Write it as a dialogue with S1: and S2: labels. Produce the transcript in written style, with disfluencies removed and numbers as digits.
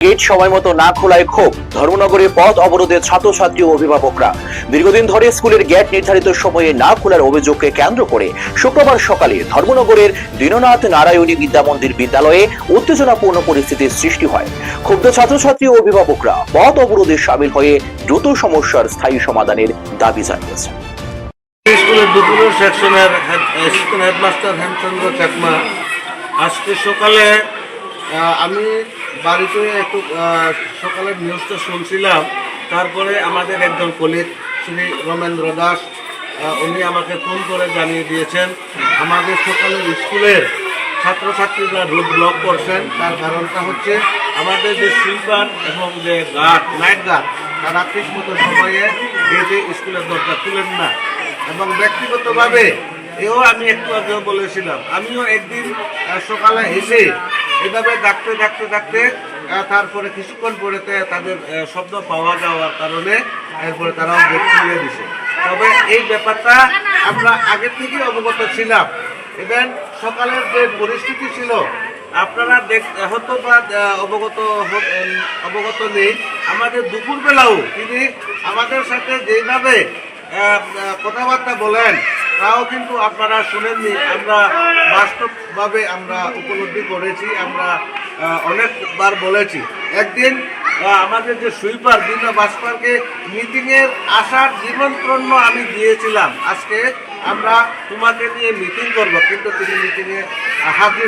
S1: Gate সময় মতো না খোলায় ক্ষোভ ধর্মনগরে পথ অবরোধে ছাত্রছাত্রী ও অভিভাবকরা। দীর্ঘদিন ধরে স্কুলের গেট নির্ধারিত সময়ে না খোলার অভিযোগকে কেন্দ্র করে শুক্রবার সকালে ধর্মনগরের দীননাথ নারায়ণী বিদ্যামন্দির বিদ্যালয়ে উত্তেজনাপূর্ণ পরিস্থিতির সৃষ্টি হয়। ক্ষুব্ধ ছাত্রছাত্রী ও অভিভাবকরা পথ অবরোধে সামিল হয়ে দ্রুত সমস্যার স্থায়ী সমাধানের দাবি জানিয়েছে।
S2: স্কুলের দুপুরের সেকশনের অ্যাসিস্ট্যান্ট হেডমাস্টার হেমচন্দ্র চাকমা। আজকে সকালে আমি বাড়িতে একটু সকালের নিউজটা শুনছিলাম। তারপরে আমাদের একজন কলিগ শ্রী রমেন্দ্র দাস উনি আমাকে ফোন করে জানিয়ে দিয়েছেন আমাদের সকালের স্কুলের ছাত্রছাত্রীরা রোড ব্লক করছেন। তার কারণটা হচ্ছে আমাদের যে সুইপার এবং যে গার্ড নাইট গার্ড তারা ঠিক মতো সময়ে গেটে স্কুলের দরজা খুলেন না। এবং ব্যক্তিগতভাবে এও আমি একটু আগেও বলেছিলাম, আমিও একদিন সকালে এসে এভাবে ডাকতে তারপরে কিছুক্ষণ পরেতে তাদের শব্দ পাওয়া যাওয়ার কারণে এরপরে তারাও গেট খুলে দিছে। তবে এই ব্যাপারটা আমরা আগে থেকেই অবগত ছিলাম। এবং সকালের যে পরিস্থিতি ছিল আপনারা হয়তো বা অবগত নেই। আমাদের দুপুরবেলাও তিনি আমাদের সাথে যেভাবে কথাবার্তা বলেন তাও কিন্তু আপনারা শুনেননি। আমরা বাস্তবভাবে আমরা উপলব্ধি করেছি, আমরা অনেকবার বলেছি। একদিন আমাদের যে সুইপার বিভিন্ন বাসপারকে মিটিংয়ের আসার নিমন্ত্রণ আমি দিয়েছিলাম, আজকে আমরা তোমাকে নিয়ে মিটিং করব, কিন্তু তিনি মিটিংয়ে হাজির